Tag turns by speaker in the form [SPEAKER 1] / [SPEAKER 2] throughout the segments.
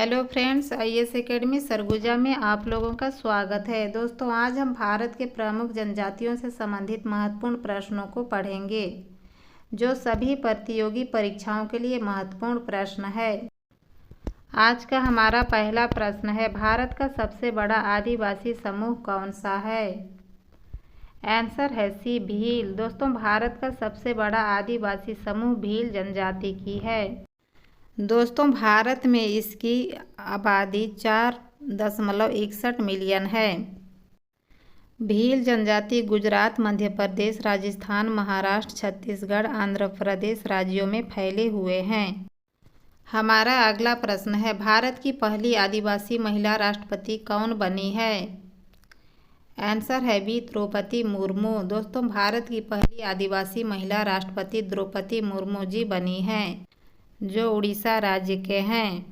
[SPEAKER 1] Hello friends, IAS academy Surguja में आप लोगों का स्वागत है। दोस्तों, आज हम भारत के प्रमुख जनजातियों से संबंधित महत्वपूर्ण प्रश्नों को पढ़ेंगे, जो सभी प्रतियोगी परीक्षाओं के लिए महत्वपूर्ण प्रश्न है। आज का हमारा पहला प्रश्न है, भारत का सबसे बड़ा आदिवासी समूह कौन सा है? आंसर है सी, भील। दोस्तों, भारत का सबसे बड़ा आदिवासी समूह भील जनजाति की है। दोस्तों, भारत में इसकी आबादी 4.61 मिलियन है। भील जनजाति गुजरात, मध्य प्रदेश, राजस्थान, महाराष्ट्र, छत्तीसगढ़, आंध्र प्रदेश राज्यों में फैले हुए हैं। हमारा अगला प्रश्न है, भारत की पहली आदिवासी महिला राष्ट्रपति कौन बनी है? आंसर है बी, द्रौपदी मुर्मू। दोस्तों, भारत की पहली आदिवासी महिला राष्ट्रपति द्रौपदी मुर्मू जी बनी हैं, जो उड़ीसा राज्य के हैं।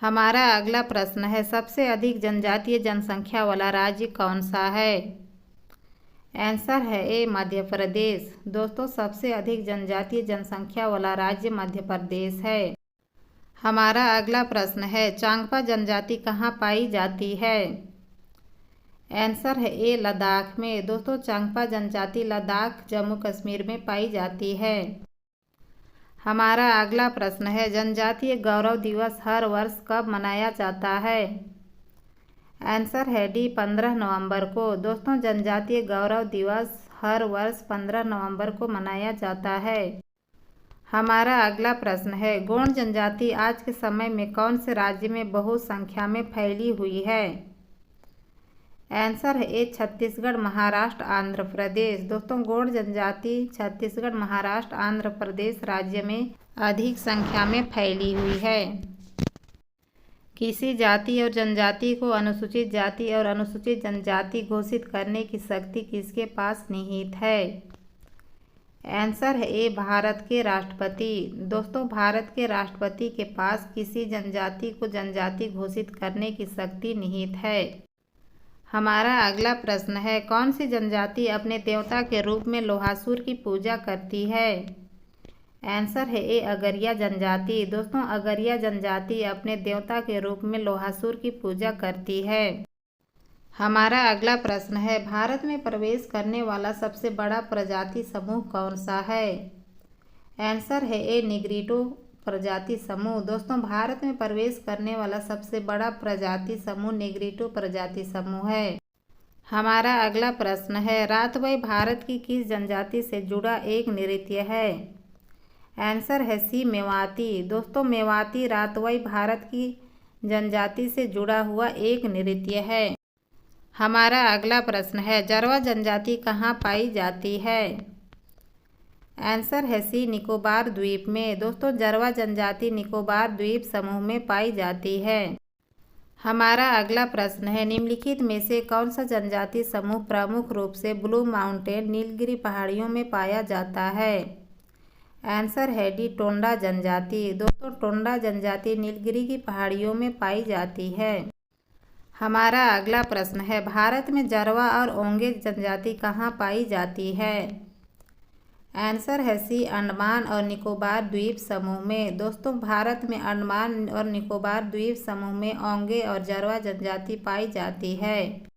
[SPEAKER 1] हमारा अगला प्रश्न है, सबसे अधिक जनजातीय जनसंख्या वाला राज्य कौन सा है? आंसर है ए, मध्य प्रदेश। दोस्तों, सबसे अधिक जनजातीय जनसंख्या वाला राज्य मध्य प्रदेश है। हमारा अगला प्रश्न है, चांगपा जनजाति कहाँ पाई जाती है? आंसर है ए, लद्दाख में। दोस्तों, चांगपा जनजाति लद्दाख, जम्मू कश्मीर में पाई जाती है। हमारा अगला प्रश्न है, जनजातीय गौरव दिवस हर वर्ष कब मनाया जाता है? आंसर है डी, 15 नवंबर को। दोस्तों, जनजातीय गौरव दिवस हर वर्ष 15 नवंबर को मनाया जाता है। हमारा अगला प्रश्न है, गोंड जनजाति आज के समय में कौन से राज्य में बहुत संख्या में फैली हुई है? आंसर है ए, छत्तीसगढ़, महाराष्ट्र, आंध्र प्रदेश। दोस्तों, गोंड जनजाति छत्तीसगढ़, महाराष्ट्र, आंध्र प्रदेश राज्य में अधिक संख्या में फैली हुई है। किसी जाति और जनजाति को अनुसूचित जाति और अनुसूचित जनजाति घोषित करने की शक्ति किसके पास निहित है? आंसर है ए, भारत के राष्ट्रपति। दोस्तों, भारत के राष्ट्रपति के पास किसी जनजाति को जनजाति घोषित करने की शक्ति निहित है। हमारा अगला प्रश्न है, कौन सी जनजाति अपने देवता के रूप में लोहासुर की पूजा करती है? आंसर है ए, अगरिया जनजाति। दोस्तों, अगरिया जनजाति अपने देवता के रूप में लोहासुर की पूजा करती है। हमारा अगला प्रश्न है, भारत में प्रवेश करने वाला सबसे बड़ा प्रजाति समूह कौन सा है? आंसर है ए, निग्रिटो प्रजाति समूह। दोस्तों, भारत में प्रवेश करने वाला सबसे बड़ा प्रजाति समूह निग्रिटो प्रजाति समूह है। हमारा अगला प्रश्न है, रातवई भारत की किस जनजाति से जुड़ा एक नृत्य है? आंसर है सी, मेवाती। दोस्तों, मेवाती रातवई भारत की जनजाति से जुड़ा हुआ एक नृत्य है। हमारा अगला प्रश्न है, जारवा जनजाति कहाँ पाई जाती है? आंसर है सी, निकोबार द्वीप में। दोस्तों, जारवा जनजाति निकोबार द्वीप समूह में पाई जाती है। हमारा अगला प्रश्न है, निम्नलिखित में से कौन सा जनजाति समूह प्रमुख रूप से ब्लू माउंटेन नीलगिरी पहाड़ियों में पाया जाता है? आंसर है डी, टोंडा जनजाति। दोस्तों, टोंडा जनजाति नीलगिरी की पहाड़ियों में पाई जाती है। हमारा अगला प्रश्न है, भारत में जारवा और ओंगे जनजाति कहाँ पाई जाती है? आंसर है सी, अंडमान और निकोबार द्वीप समूह में। दोस्तों, भारत में अंडमान और निकोबार द्वीप समूह में ओंगे और जारवा जनजाति पाई जाती है।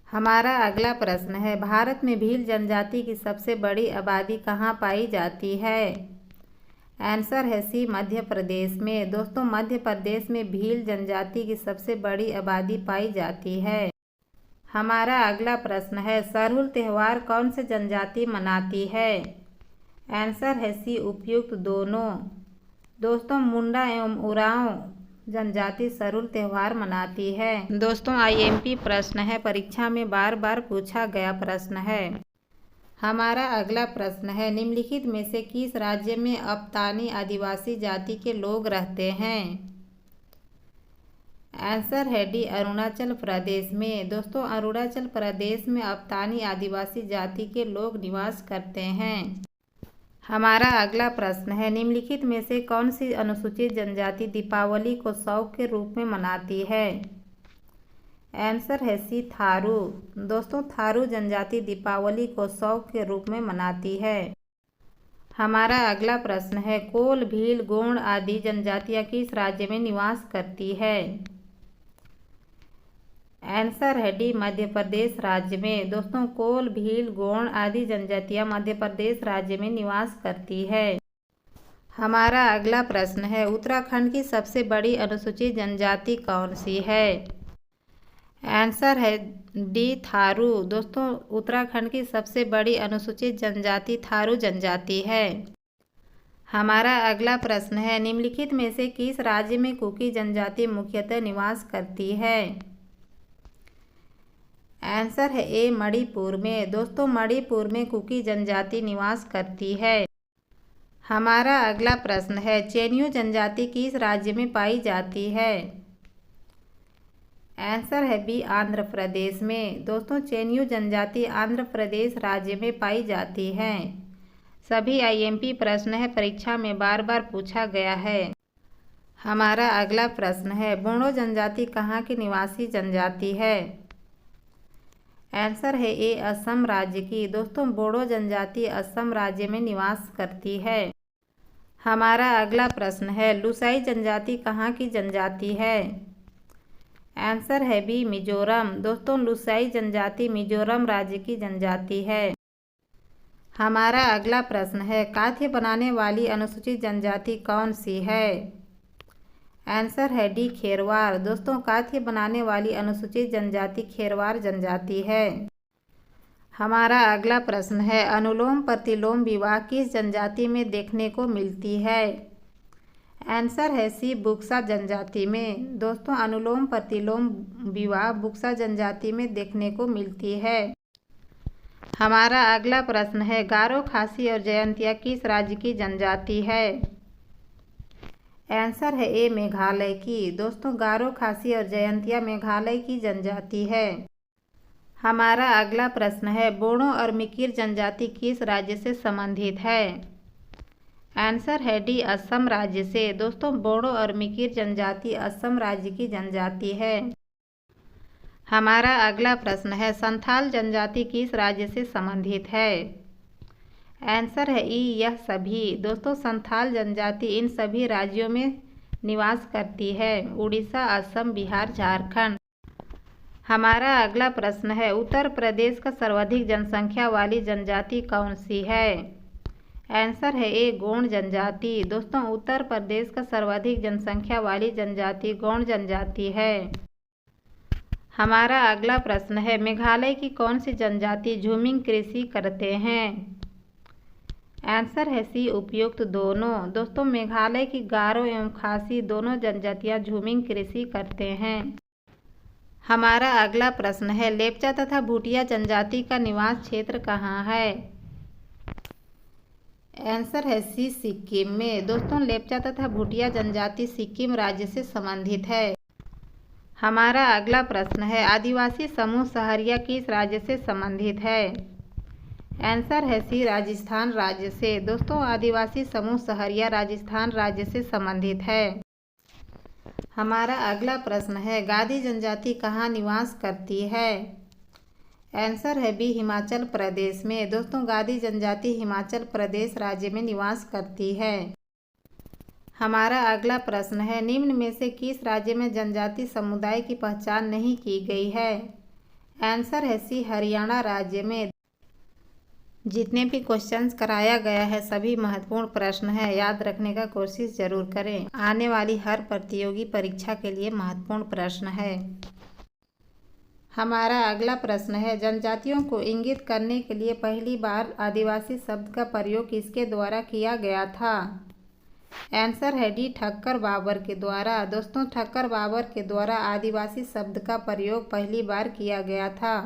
[SPEAKER 1] हमारा अगला प्रश्न है, भारत में भील जनजाति की सबसे बड़ी आबादी कहाँ पाई जाती है? आंसर है सी, मध्य प्रदेश में। दोस्तों, मध्य प्रदेश में भील जनजाति की सबसे बड़ी आबादी पाई जाती है। हमारा अगला प्रश्न है, सरहुल त्यौहार कौन से जनजाति मनाती है? आंसर है सी, उपयुक्त दोनों। दोस्तों, मुंडा एवं उरांव जनजाति सरहुल त्यौहार मनाती है। दोस्तों, आईएमपी प्रश्न है, परीक्षा में बार बार पूछा गया प्रश्न है। हमारा अगला प्रश्न है, निम्नलिखित में से किस राज्य में अबतानी आदिवासी जाति के लोग रहते हैं? आंसर है डी, अरुणाचल प्रदेश में। दोस्तों, अरुणाचल प्रदेश में अबतानी आदिवासी जाति के लोग निवास करते हैं। हमारा अगला प्रश्न है, निम्नलिखित में से कौन सी अनुसूचित जनजाति दीपावली को शौक के रूप में मनाती है? आंसर है सी, थारू। दोस्तों, थारू जनजाति दीपावली को शौक के रूप में मनाती है। हमारा अगला प्रश्न है, कोल, भील, गोंड आदि जनजातियां किस राज्य में निवास करती है? आंसर है डी, मध्य प्रदेश राज्य में। दोस्तों, कोल, भील, गोंड आदि जनजातियां मध्य प्रदेश राज्य में निवास करती है। हमारा अगला प्रश्न है, उत्तराखंड की सबसे बड़ी अनुसूचित जनजाति कौन सी है? आंसर है डी, थारू। दोस्तों, उत्तराखंड की सबसे बड़ी अनुसूचित जनजाति थारू जनजाति है। हमारा अगला प्रश्न है, निम्नलिखित में से किस राज्य में कुकी जनजाति मुख्यतः निवास करती है? आंसर है ए, मणिपुर में। दोस्तों, मणिपुर में कुकी जनजाति निवास करती है। हमारा अगला प्रश्न है, चेनियो जनजाति किस राज्य में पाई जाती है? आंसर है बी, आंध्र प्रदेश में। दोस्तों, चेनियो जनजाति आंध्र प्रदेश राज्य में पाई जाती है। सभी आईएमपी प्रश्न है, परीक्षा में बार बार पूछा गया है। हमारा अगला प्रश्न है, बोडो जनजाति कहाँ की निवासी जनजाति है? आंसर है ए, असम राज्य की। दोस्तों, बोडो जनजाति असम राज्य में निवास करती है। हमारा अगला प्रश्न है, लुसाई जनजाति कहाँ की जनजाति है? आंसर है बी, मिजोरम। दोस्तों, लुसाई जनजाति मिजोरम राज्य की जनजाति है। हमारा अगला प्रश्न है, काथ्य बनाने वाली अनुसूचित जनजाति कौन सी है? आंसर है डी, खेरवार। दोस्तों, काथ्य बनाने वाली अनुसूचित जनजाति खेरवार जनजाति है। हमारा अगला प्रश्न है, अनुलोम प्रतिलोम विवाह किस जनजाति में देखने को मिलती है? आंसर है सी, बुक्सा जनजाति में। दोस्तों, अनुलोम प्रतिलोम विवाह बुक्सा जनजाति में देखने को मिलती है। हमारा अगला प्रश्न है, गारो, खासी और जयंतिया किस राज्य की जनजाति है? आंसर है ए, मेघालय की। दोस्तों, गारो, खासी और जयंतिया मेघालय की जनजाति है। हमारा अगला प्रश्न है, बोडो और मिकिर जनजाति किस राज्य से संबंधित है? आंसर है डी, असम राज्य से। दोस्तों, बोडो और मिकिर जनजाति असम राज्य की जनजाति है। हमारा अगला प्रश्न है, संथाल जनजाति किस राज्य से संबंधित है? आंसर है ई, यह सभी। दोस्तों, संथाल जनजाति इन सभी राज्यों में निवास करती है, उड़ीसा, असम, बिहार, झारखंड। हमारा अगला प्रश्न है, उत्तर प्रदेश का सर्वाधिक जनसंख्या वाली जनजाति कौन सी है? आंसर है ए, गोंड जनजाति। दोस्तों, उत्तर प्रदेश का सर्वाधिक जनसंख्या वाली जनजाति गोंड जनजाति है। हमारा अगला प्रश्न है, मेघालय की कौन सी जनजाति झूमिंग कृषि करते हैं? आंसर है सी, उपयुक्त दोनों। दोस्तों, मेघालय की गारो एवं खासी दोनों जनजातियां झूमिंग कृषि करते हैं। हमारा अगला प्रश्न है, लेप्चा तथा भूटिया जनजाति का निवास क्षेत्र कहाँ है? आंसर है सी, सिक्किम में। दोस्तों, लेप्चा तथा भूटिया जनजाति सिक्किम राज्य से संबंधित है। हमारा अगला प्रश्न है, आदिवासी समूह सहरिया किस राज्य से संबंधित है? आंसर है सी, राजस्थान राज्य से। दोस्तों, आदिवासी समूह सहरिया राजस्थान राज्य से संबंधित है। हमारा अगला प्रश्न है, गादी जनजाति कहाँ निवास करती है? आंसर है बी, हिमाचल प्रदेश में। दोस्तों, गादी जनजाति हिमाचल प्रदेश राज्य में निवास करती है। हमारा अगला प्रश्न है, निम्न में से किस राज्य में जनजाति समुदाय की पहचान नहीं की गई है? आंसर है सी, हरियाणा राज्य में। जितने भी क्वेश्चंस कराया गया है सभी महत्वपूर्ण प्रश्न है, याद रखने का कोशिश जरूर करें। आने वाली हर प्रतियोगी परीक्षा के लिए महत्वपूर्ण प्रश्न है। हमारा अगला प्रश्न है, जनजातियों को इंगित करने के लिए पहली बार आदिवासी शब्द का प्रयोग किसके द्वारा किया गया था? आंसर है डी, ठक्कर बाबर के द्वारा। दोस्तों, ठक्कर बाबर के द्वारा आदिवासी शब्द का प्रयोग पहली बार किया गया था।